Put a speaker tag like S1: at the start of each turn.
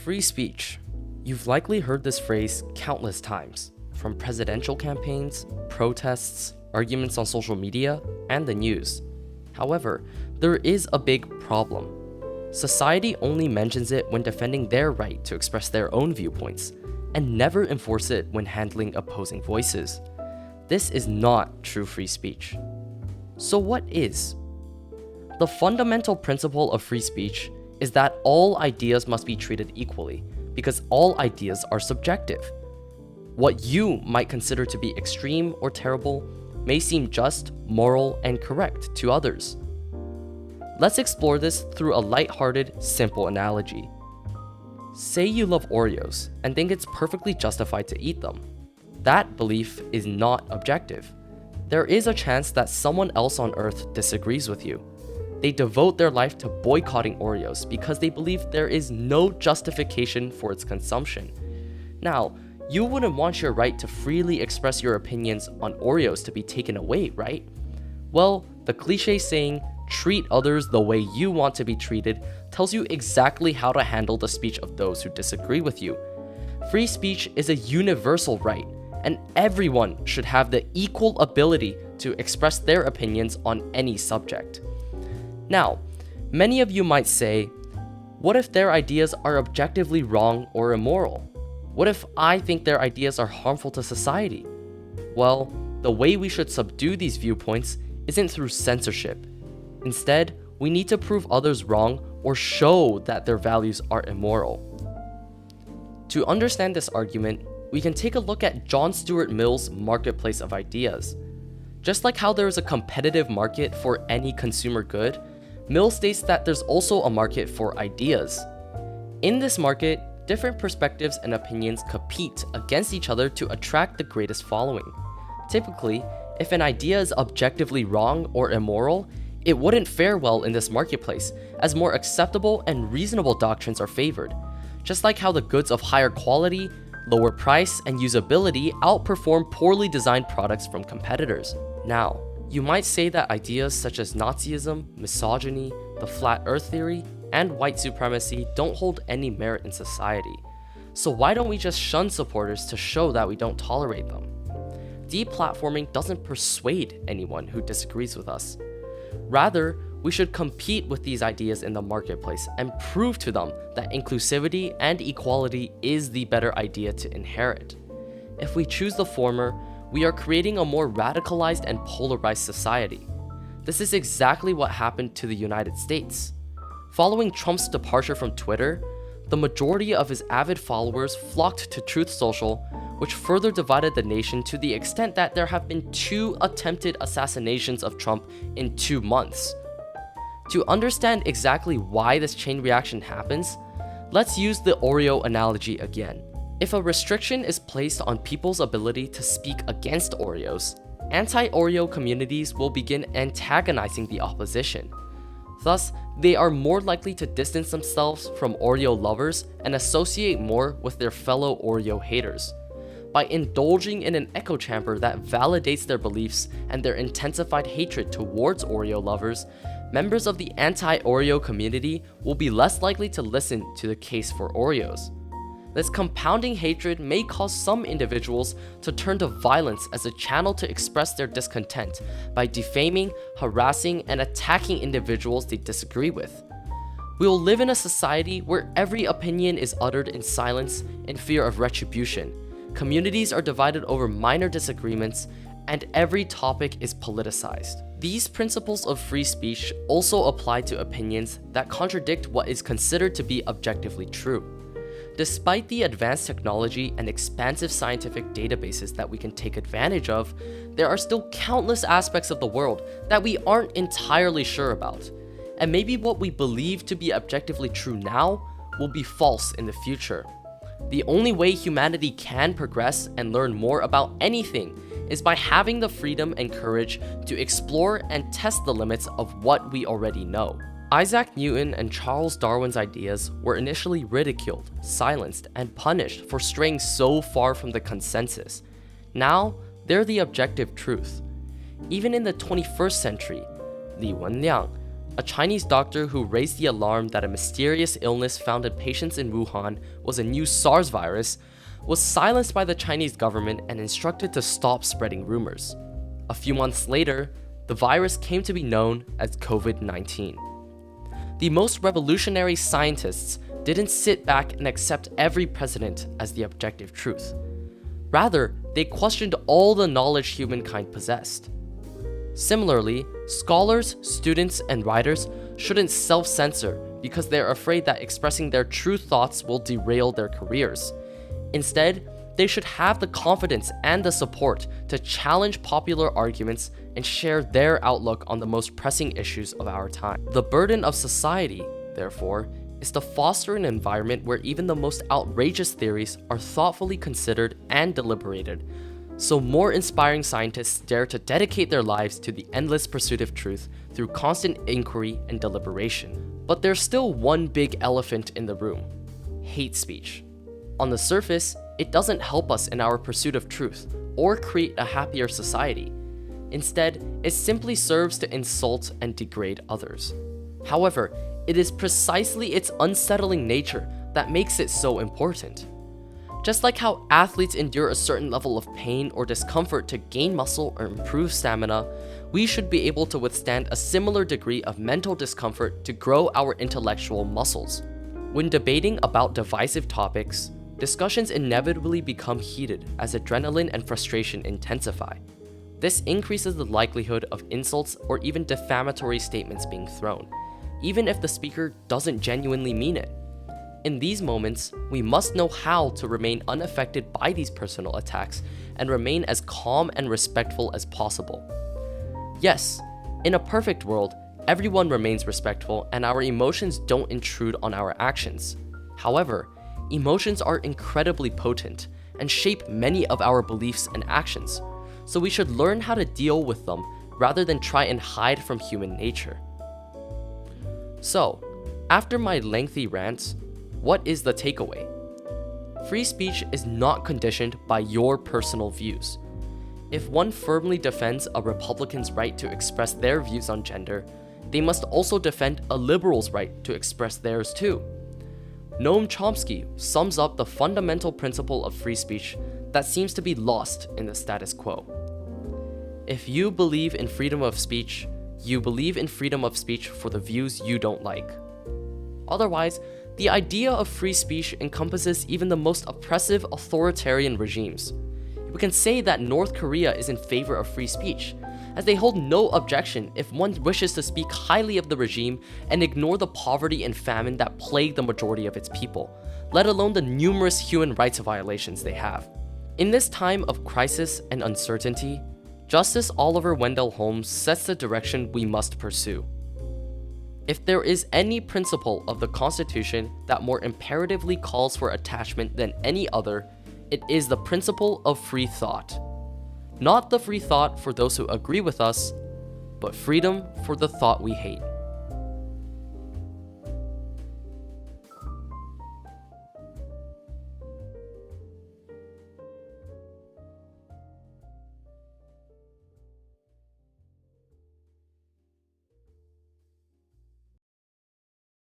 S1: Free speech. You've likely heard this phrase countless times, from presidential campaigns, protests, arguments on social media, and the news. However, there is a big problem. Society only mentions it when defending their right to express their own viewpoints, and never enforce it when handling opposing voices. This is not true free speech. So what is? The fundamental principle of free speech is that all ideas must be treated equally, because all ideas are subjective. What you might consider to be extreme or terrible may seem just, moral, and correct to others. Let's explore this through a lighthearted, simple analogy. Say you love Oreos and think it's perfectly justified to eat them. That belief is not objective. There is a chance that someone else on Earth disagrees with you. They devote their life to boycotting Oreos because they believe there is no justification for its consumption. Now, you wouldn't want your right to freely express your opinions on Oreos to be taken away, right? Well, the cliche saying, treat others the way you want to be treated, tells you exactly how to handle the speech of those who disagree with you. Free speech is a universal right, and everyone should have the equal ability to express their opinions on any subject. Now, many of you might say, what if their ideas are objectively wrong or immoral? What if I think their ideas are harmful to society? Well, the way we should subdue these viewpoints isn't through censorship. Instead, we need to prove others wrong or show that their values are immoral. To understand this argument, we can take a look at John Stuart Mill's marketplace of ideas. Just like how there is a competitive market for any consumer good, Mill states that there's also a market for ideas. In this market, different perspectives and opinions compete against each other to attract the greatest following. Typically, if an idea is objectively wrong or immoral, it wouldn't fare well in this marketplace, as more acceptable and reasonable doctrines are favored. Just like how the goods of higher quality, lower price, and usability outperform poorly designed products from competitors. Now, you might say that ideas such as Nazism, misogyny, the flat earth theory, and white supremacy don't hold any merit in society. So why don't we just shun supporters to show that we don't tolerate them? Deplatforming doesn't persuade anyone who disagrees with us. Rather, we should compete with these ideas in the marketplace and prove to them that inclusivity and equality is the better idea to inherit. If we choose the former, we are creating a more radicalized and polarized society. This is exactly what happened to the United States. Following Trump's departure from Twitter, the majority of his avid followers flocked to Truth Social, which further divided the nation to the extent that there have been 2 attempted assassinations of Trump in 2 months. To understand exactly why this chain reaction happens, let's use the Oreo analogy again. If a restriction is placed on people's ability to speak against Oreos, anti-Oreo communities will begin antagonizing the opposition. Thus, they are more likely to distance themselves from Oreo lovers and associate more with their fellow Oreo haters. By indulging in an echo chamber that validates their beliefs and their intensified hatred towards Oreo lovers, members of the anti-Oreo community will be less likely to listen to the case for Oreos. This compounding hatred may cause some individuals to turn to violence as a channel to express their discontent by defaming, harassing, and attacking individuals they disagree with. We will live in a society where every opinion is uttered in silence in fear of retribution. Communities are divided over minor disagreements, and every topic is politicized. These principles of free speech also apply to opinions that contradict what is considered to be objectively true. Despite the advanced technology and expansive scientific databases that we can take advantage of, there are still countless aspects of the world that we aren't entirely sure about. And maybe what we believe to be objectively true now will be false in the future. The only way humanity can progress and learn more about anything is by having the freedom and courage to explore and test the limits of what we already know. Isaac Newton and Charles Darwin's ideas were initially ridiculed, silenced, and punished for straying so far from the consensus. Now, they're the objective truth. Even in the 21st century, Li Wenliang, a Chinese doctor who raised the alarm that a mysterious illness found in patients in Wuhan was a new SARS virus, was silenced by the Chinese government and instructed to stop spreading rumors. A few months later, the virus came to be known as COVID-19. The most revolutionary scientists didn't sit back and accept every precedent as the objective truth. Rather, they questioned all the knowledge humankind possessed. Similarly, scholars, students, and writers shouldn't self-censor because they're afraid that expressing their true thoughts will derail their careers. Instead, they should have the confidence and the support to challenge popular arguments and share their outlook on the most pressing issues of our time. The burden of society, therefore, is to foster an environment where even the most outrageous theories are thoughtfully considered and deliberated, so more inspiring scientists dare to dedicate their lives to the endless pursuit of truth through constant inquiry and deliberation. But there's still one big elephant in the room: hate speech. On the surface, it doesn't help us in our pursuit of truth or create a happier society. Instead, it simply serves to insult and degrade others. However, it is precisely its unsettling nature that makes it so important. Just like how athletes endure a certain level of pain or discomfort to gain muscle or improve stamina, we should be able to withstand a similar degree of mental discomfort to grow our intellectual muscles. When debating about divisive topics, discussions inevitably become heated as adrenaline and frustration intensify. This increases the likelihood of insults or even defamatory statements being thrown, even if the speaker doesn't genuinely mean it. In these moments, we must know how to remain unaffected by these personal attacks and remain as calm and respectful as possible. Yes, in a perfect world, everyone remains respectful and our emotions don't intrude on our actions. However, emotions are incredibly potent and shape many of our beliefs and actions, so we should learn how to deal with them rather than try and hide from human nature. So, after my lengthy rant, what is the takeaway? Free speech is not conditioned by your personal views. If one firmly defends a Republican's right to express their views on gender, they must also defend a liberal's right to express theirs too. Noam Chomsky sums up the fundamental principle of free speech that seems to be lost in the status quo. If you believe in freedom of speech, you believe in freedom of speech for the views you don't like. Otherwise, the idea of free speech encompasses even the most oppressive authoritarian regimes. We can say that North Korea is in favor of free speech, as they hold no objection if one wishes to speak highly of the regime and ignore the poverty and famine that plague the majority of its people, let alone the numerous human rights violations they have. In this time of crisis and uncertainty, Justice Oliver Wendell Holmes sets the direction we must pursue. If there is any principle of the Constitution that more imperatively calls for attachment than any other, it is the principle of free thought. Not the free thought for those who agree with us, but freedom for the thought we hate.